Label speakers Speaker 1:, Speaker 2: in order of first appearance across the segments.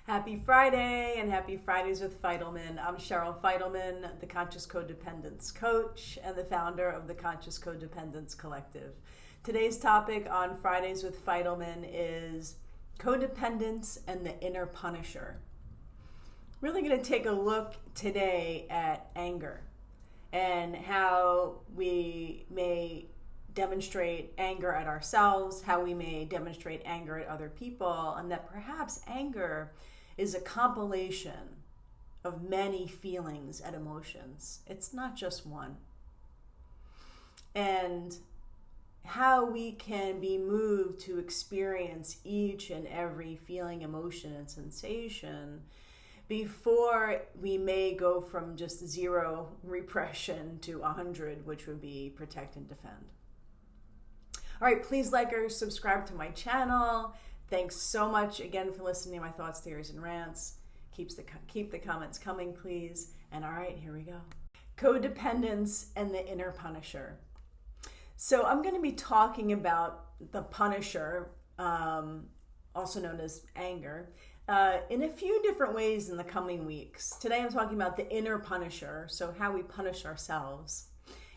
Speaker 1: Happy Friday and happy Fridays with Fidelman. I'm Cheryl Fidelman, the Conscious Codependence coach and the founder of the Conscious Codependence Collective. Today's topic on Fridays with Fidelman is codependence and the inner punisher. Really going to take a look today at anger and how we may demonstrate anger at ourselves, how we may demonstrate anger at other people, and that perhaps anger is a compilation of many feelings and emotions. It's not just one. And how we can be moved to experience each and every feeling, emotion, and sensation before we may go from just 0 repression to 100, which would be protect and defend. All right, please like or subscribe to my channel. Thanks so much again for listening to my thoughts, theories, and rants. Keep the comments coming, please. And all right, here we go. Codependence and the inner punisher. So I'm going to be talking about the punisher, also known as anger, in a few different ways in the coming weeks. Today I'm talking about the inner punisher, so how we punish ourselves.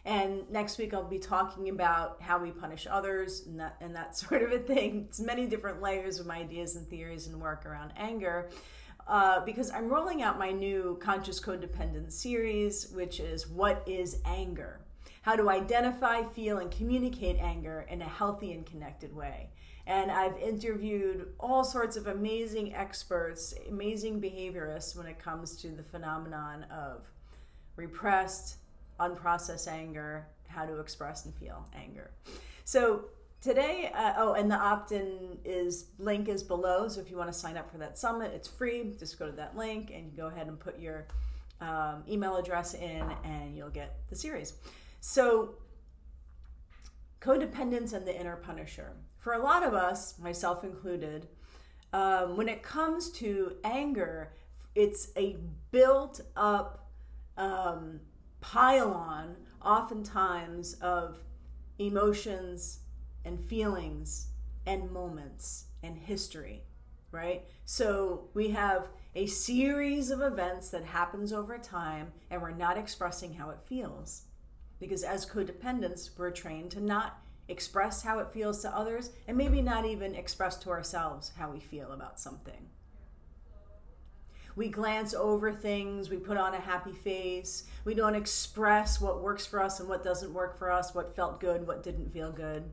Speaker 1: And next week I'll be talking about how we punish others and that sort of a thing. It's many different layers of my ideas and theories and work around anger because I'm rolling out my new Conscious Codependence series, which is What is Anger? How to identify, feel, and communicate anger in a healthy and connected way. And I've interviewed all sorts of amazing experts, amazing behaviorists when it comes to the phenomenon of repressed, unprocessed anger, how to express and feel anger. So today, and the opt-in link is below. So if you want to sign up for that summit, it's free. Just go to that link and go ahead and put your email address in and you'll get the series. So codependence and the inner punisher. For a lot of us, myself included, when it comes to anger, it's a built up pile-on, oftentimes, of emotions and feelings and moments and history, right? So we have a series of events that happens over time and we're not expressing how it feels. Because as codependents, we're trained to not express how it feels to others and maybe not even express to ourselves how we feel about something. We glance over things, we put on a happy face, we don't express what works for us and what doesn't work for us, what felt good, what didn't feel good.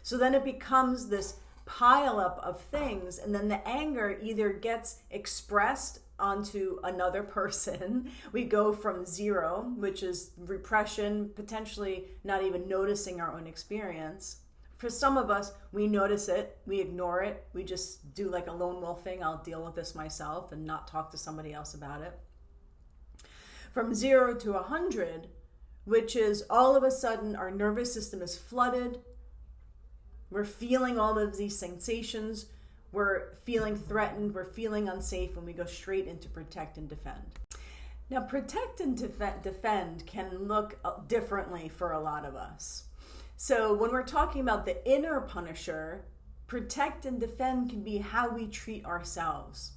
Speaker 1: So then it becomes this pile up of things, and then the anger either gets expressed onto another person. We go from 0, which is repression, potentially not even noticing our own experience. For some of us, we notice it, we ignore it, we just do like a lone wolf thing. I'll deal with this myself and not talk to somebody else about it. From 0 to 100, which is all of a sudden our nervous system is flooded. We're feeling all of these sensations. We're feeling threatened. We're feeling unsafe, and we go straight into protect and defend. Now, protect and defend can look differently for a lot of us. So when we're talking about the inner punisher, protect and defend can be how we treat ourselves.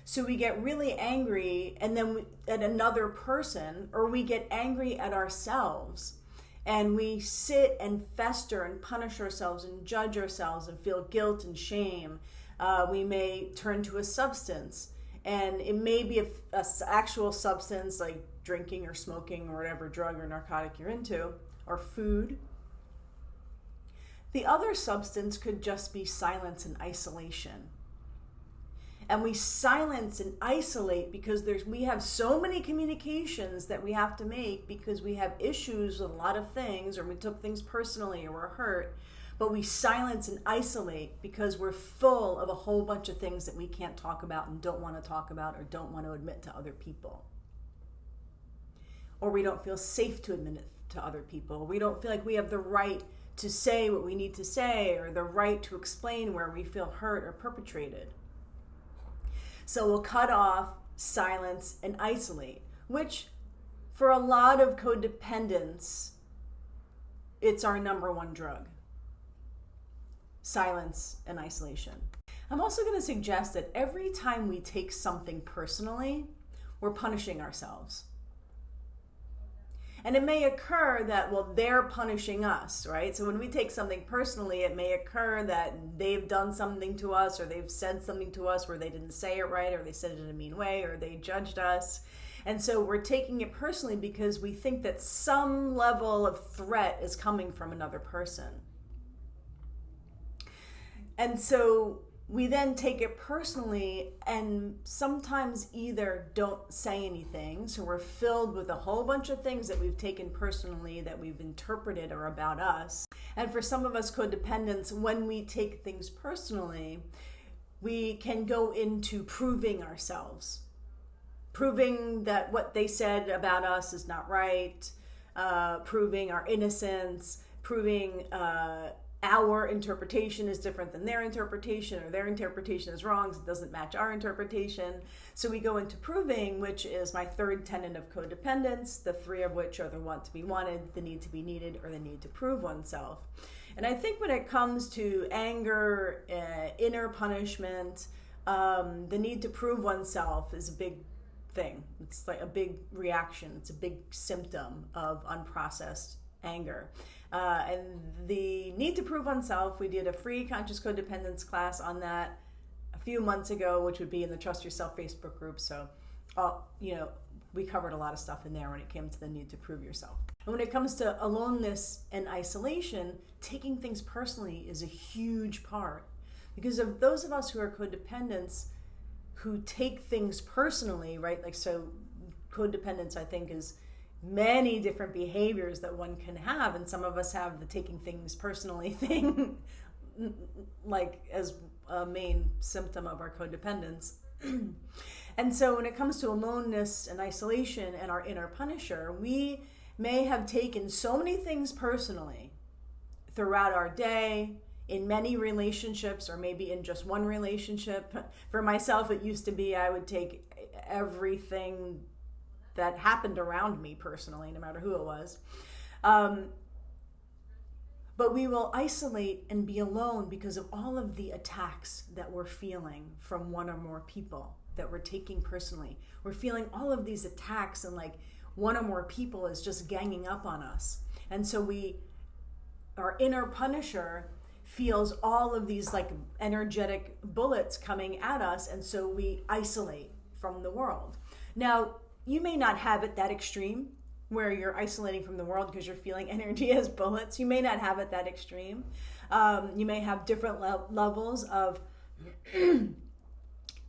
Speaker 1: So we get really angry and then at another person, or we get angry at ourselves and we sit and fester and punish ourselves and judge ourselves and feel guilt and shame. We may turn to a substance, and it may be a actual substance like drinking or smoking or whatever drug or narcotic you're into, or food. The other substance could just be silence and isolation. And we silence and isolate because we have so many communications that we have to make because we have issues with a lot of things, or we took things personally, or we're hurt. But we silence and isolate because we're full of a whole bunch of things that we can't talk about and don't want to talk about or don't want to admit to other people. Or we don't feel safe to admit it to other people. We don't feel like we have the right to say what we need to say, or the right to explain where we feel hurt or perpetrated. So we'll cut off, silence, and isolate, which for a lot of codependents, it's our number one drug. Silence and isolation. I'm also going to suggest that every time we take something personally, we're punishing ourselves. And it may occur that, well, they're punishing us, right? So when we take something personally, it may occur that they've done something to us, or they've said something to us where they didn't say it right, or they said it in a mean way, or they judged us. And so we're taking it personally because we think that some level of threat is coming from another person. And so we then take it personally and sometimes either don't say anything, so we're filled with a whole bunch of things that we've taken personally that we've interpreted are about us. And for some of us codependents, when we take things personally, we can go into proving ourselves, proving that what they said about us is not right, proving our innocence, proving our interpretation is different than their interpretation, or their interpretation is wrong, so it doesn't match our interpretation. So we go into proving, which is my third tenet of codependence, the three of which are the want to be wanted, the need to be needed, or the need to prove oneself. And I think when it comes to anger, inner punishment, the need to prove oneself is a big thing. It's like a big reaction. It's a big symptom of unprocessed anger. And the need to prove oneself, we did a free conscious codependence class on that a few months ago, which would be in the Trust Yourself Facebook group. So, we covered a lot of stuff in there when it came to the need to prove yourself. And when it comes to aloneness and isolation, taking things personally is a huge part. Because of those of us who are codependents who take things personally, right? Like, so codependence, I think, is many different behaviors that one can have, and some of us have the taking things personally thing like as a main symptom of our codependence. And so when it comes to aloneness and isolation and our inner punisher, we may have taken so many things personally throughout our day, in many relationships, or maybe in just one relationship. For myself, it used to be I would take everything that happened around me personally, no matter who it was. But we will isolate and be alone because of all of the attacks that we're feeling from one or more people that we're taking personally. We're feeling all of these attacks, and like one or more people is just ganging up on us. And so our inner punisher feels all of these like energetic bullets coming at us, and so we isolate from the world. Now, you may not have it that extreme where you're isolating from the world because you're feeling energy as bullets. You may not have it that extreme. You may have different levels of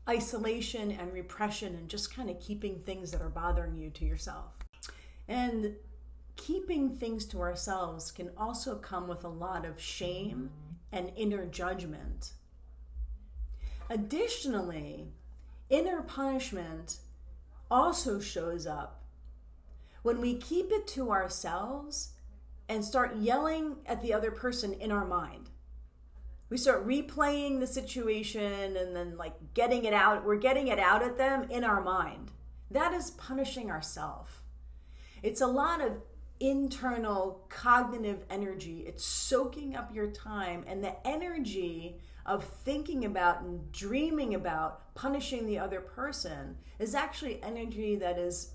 Speaker 1: isolation and repression and just kind of keeping things that are bothering you to yourself. And keeping things to ourselves can also come with a lot of shame and inner judgment. Additionally, inner punishment also shows up when we keep it to ourselves and start yelling at the other person in our mind. We start replaying the situation and then like getting it out. We're getting it out at them in our mind. That is punishing ourselves. It's a lot of internal cognitive energy. It's soaking up your time, and the energy of thinking about and dreaming about punishing the other person is actually energy that is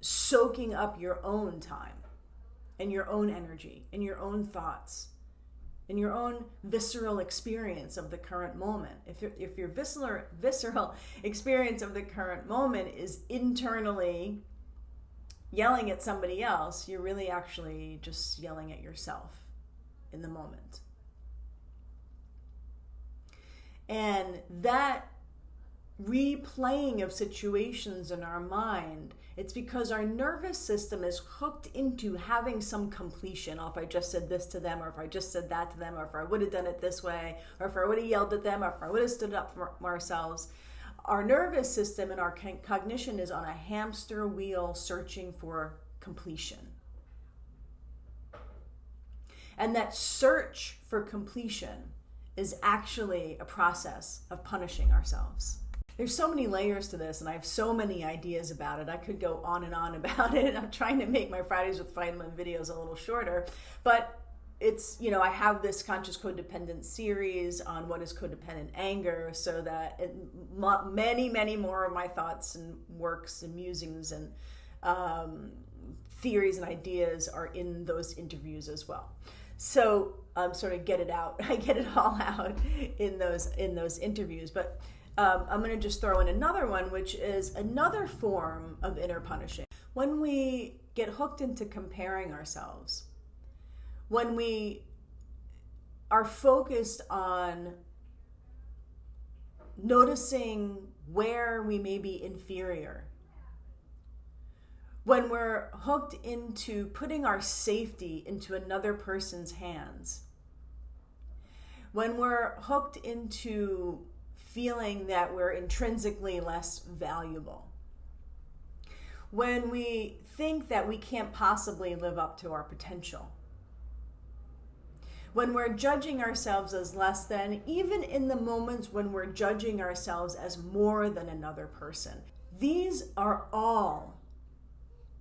Speaker 1: soaking up your own time and your own energy and your own thoughts and your own visceral experience of the current moment. If your visceral experience of the current moment is internally yelling at somebody else, you're really actually just yelling at yourself in the moment. And that replaying of situations in our mind, it's because our nervous system is hooked into having some completion. Oh, if I just said this to them, or if I just said that to them, or if I would have done it this way, or if I would have yelled at them, or if I would have stood up for ourselves. Our nervous system and our cognition is on a hamster wheel searching for completion. And that search for completion is actually a process of punishing ourselves. There's so many layers to this, and I have so many ideas about it. I could go on and on about it. I'm trying to make my Fridays with Fidelman videos a little shorter, but it's, I have this conscious codependent series on what is codependent anger, so that many more of my thoughts and works and musings and theories and ideas are in those interviews as well. So sort of get it out. I get it all out in those interviews. But I'm going to just throw in another one, which is another form of inner punishing. When we get hooked into comparing ourselves, when we are focused on noticing where we may be inferior, when we're hooked into putting our safety into another person's hands, when we're hooked into feeling that we're intrinsically less valuable, when we think that we can't possibly live up to our potential, when we're judging ourselves as less than, even in the moments when we're judging ourselves as more than another person. These are all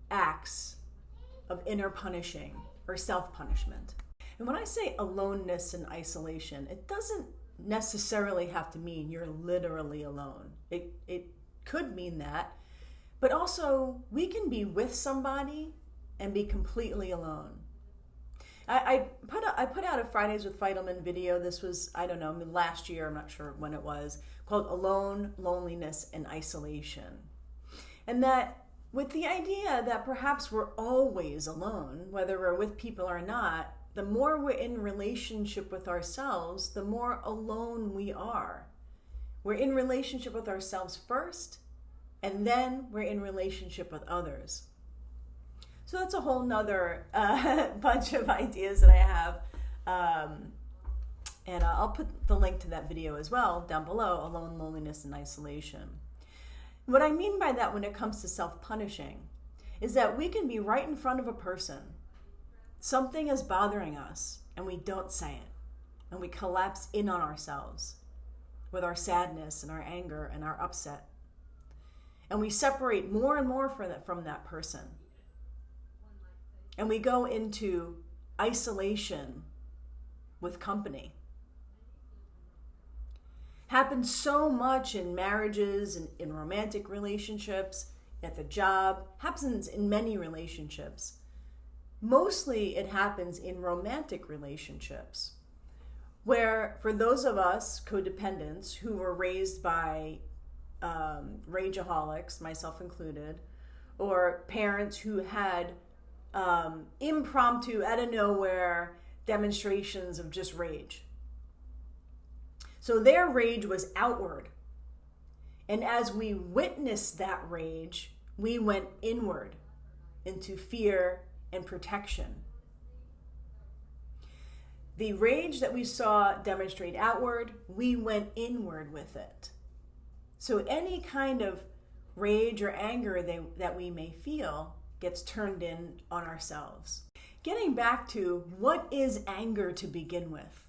Speaker 1: acts of inner punishing or self-punishment. And when I say aloneness and isolation, it doesn't necessarily have to mean you're literally alone. It could mean that, but also we can be with somebody and be completely alone. I put out a Fridays with Fidelman video. This was, last year, I'm not sure when it was, called Alone, Loneliness, and Isolation. And that with the idea that perhaps we're always alone, whether we're with people or not, the more we're in relationship with ourselves, the more alone we are. We're in relationship with ourselves first, and then we're in relationship with others. So that's a whole nother bunch of ideas that I have. And I'll put the link to that video as well down below, Alone, Loneliness, and Isolation. What I mean by that when it comes to self-punishing is that we can be right in front of a person. Something is bothering us, and we don't say it. And we collapse in on ourselves with our sadness and our anger and our upset. And we separate more and more from that person. And we go into isolation with company. Happens so much in marriages and in romantic relationships, at the job, happens in many relationships. Mostly it happens in romantic relationships, where for those of us codependents who were raised by rageaholics, myself included, or parents who had impromptu, out of nowhere demonstrations of just rage. So their rage was outward. And as we witnessed that rage, we went inward into fear and protection. The rage that we saw demonstrate outward, we went inward with it. So any kind of rage or anger that we may feel gets turned in on ourselves. Getting back to what is anger to begin with.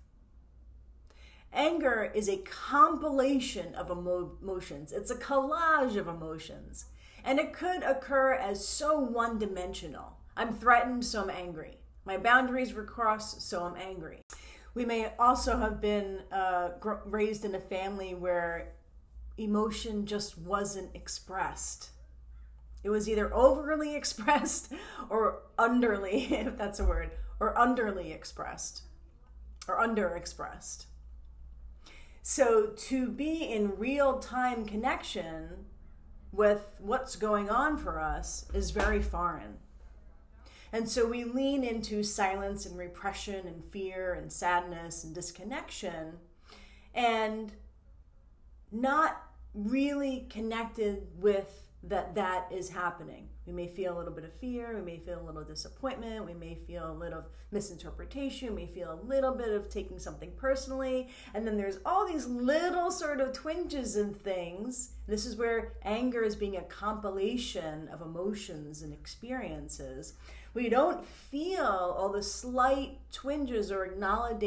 Speaker 1: Anger is a compilation of emotions. It's a collage of emotions. And it could occur as so one-dimensional. I'm threatened, so I'm angry. My boundaries were crossed, so I'm angry. We may also have been raised in a family where emotion just wasn't expressed. It was either overly expressed or underly, if that's a word, or underly expressed or underexpressed. So to be in real-time connection with what's going on for us is very foreign. And so we lean into silence and repression and fear and sadness and disconnection and not really connected with that is happening. We may feel a little bit of fear, we may feel a little disappointment, we may feel a little misinterpretation, we may feel a little bit of taking something personally, and then there's all these little sort of twinges and things. This is where anger is being a compilation of emotions and experiences. We don't feel all the slight twinges or acknowledge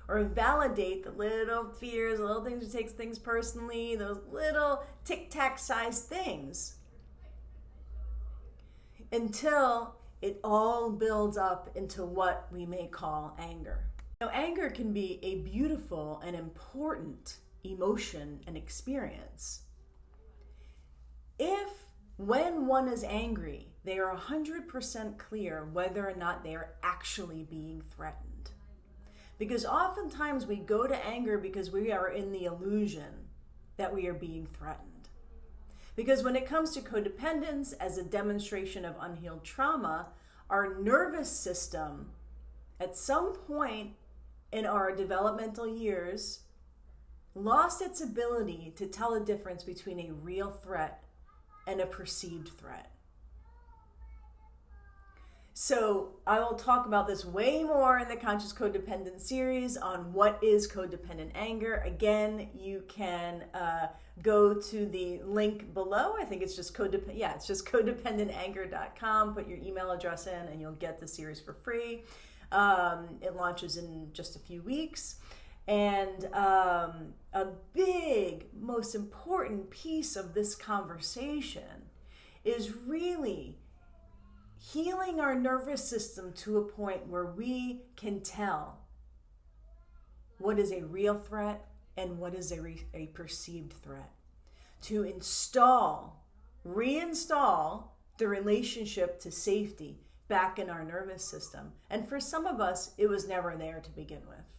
Speaker 1: or validate the little fears, the little things that takes things personally, those little tic-tac sized things, until it all builds up into what we may call anger. Now, anger can be a beautiful and important emotion and experience if, when one is angry, they are 100% clear whether or not they are actually being threatened. Because oftentimes we go to anger because we are in the illusion that we are being threatened. Because when it comes to codependence as a demonstration of unhealed trauma, our nervous system, at some point in our developmental years, lost its ability to tell the difference between a real threat and a perceived threat. So I will talk about this way more in the Conscious Codependent series on what is codependent anger. Again, you can go to the link below. I think it's just codependentanger.com. Put your email address in and you'll get the series for free. It launches in just a few weeks. And a big, most important piece of this conversation is really healing our nervous system to a point where we can tell what is a real threat and what is a perceived threat. To reinstall the relationship to safety back in our nervous system. And for some of us, it was never there to begin with,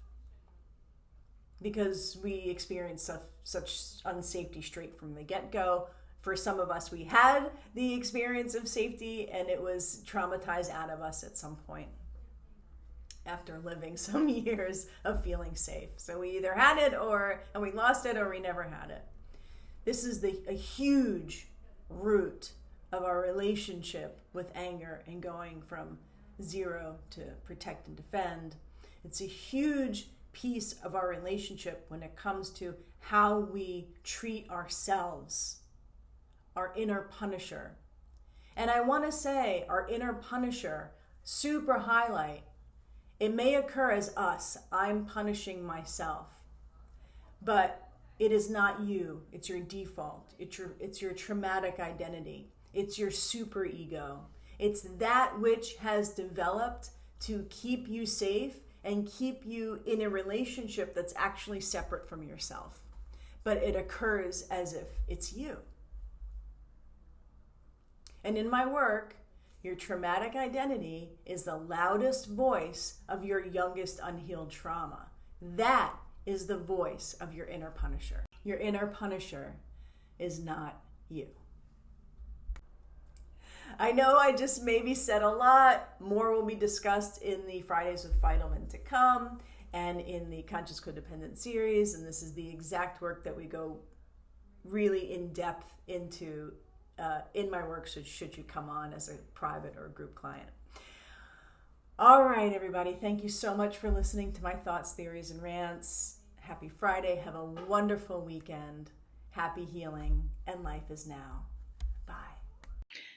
Speaker 1: because we experienced such unsafety straight from the get-go. For some of us, we had the experience of safety and it was traumatized out of us at some point after living some years of feeling safe. So we either had it and we lost it, or we never had it. This is a huge root of our relationship with anger and going from zero to protect and defend. It's a huge piece of our relationship when it comes to how we treat ourselves, our inner punisher. And I want to say our inner punisher, super highlight, it may occur as us. I'm punishing myself. But it is not you. It's your default. It's your traumatic identity. It's your super ego. It's that which has developed to keep you safe and keep you in a relationship that's actually separate from yourself. But it occurs as if it's you. And in my work, your traumatic identity is the loudest voice of your youngest unhealed trauma. That is the voice of your inner punisher. Your inner punisher is not you. I know I just maybe said a lot. More will be discussed in the Fridays with Fidelman to come and in the Conscious Codependent series. And this is the exact work that we go really in depth into in my work, so should you come on as a private or group client. All right, everybody. Thank you so much for listening to my thoughts, theories, and rants. Happy Friday. Have a wonderful weekend. Happy healing. And life is now. Bye.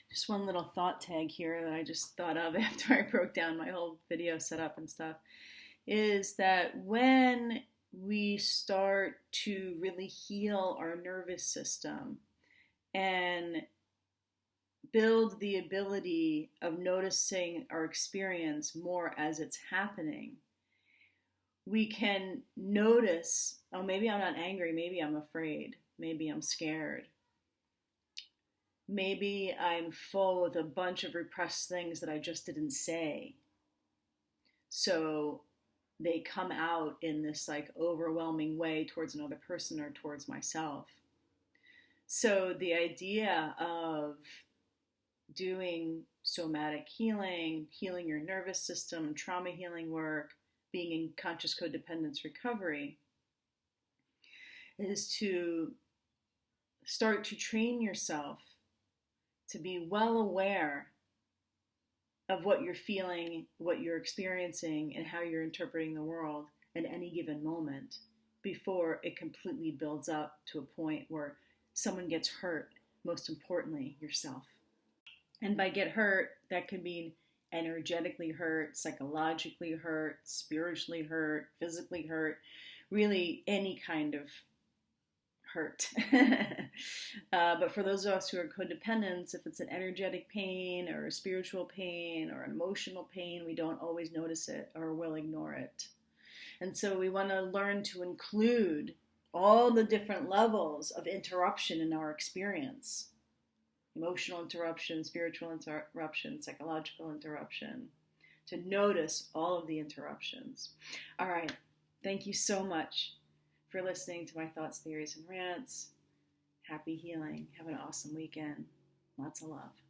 Speaker 1: Just one little thought tag here that I just thought of after I broke down my whole video setup and stuff is that when we start to really heal our nervous system and build the ability of noticing our experience more as it's happening, we can notice, oh, maybe I'm not angry, maybe I'm afraid, maybe I'm scared. Maybe I'm full with a bunch of repressed things that I just didn't say. So they come out in this like overwhelming way towards another person or towards myself. So the idea of doing somatic healing, healing your nervous system, trauma healing work, being in conscious codependence recovery, is to start to train yourself to be well aware of what you're feeling, what you're experiencing, and how you're interpreting the world at any given moment before it completely builds up to a point where someone gets hurt, most importantly, yourself. And by get hurt, that could mean energetically hurt, psychologically hurt, spiritually hurt, physically hurt, really any kind of
Speaker 2: hurt. But for those of us who are codependents, if it's an energetic pain or a spiritual pain or an emotional pain, we don't always notice it or we'll ignore it. And so we want to learn to include all the different levels of interruption in our experience. Emotional interruption, spiritual interruption, psychological interruption. To notice all of the interruptions. All right. Thank you so much for listening to my thoughts, theories, and rants. Happy healing. Have an awesome weekend. Lots of love.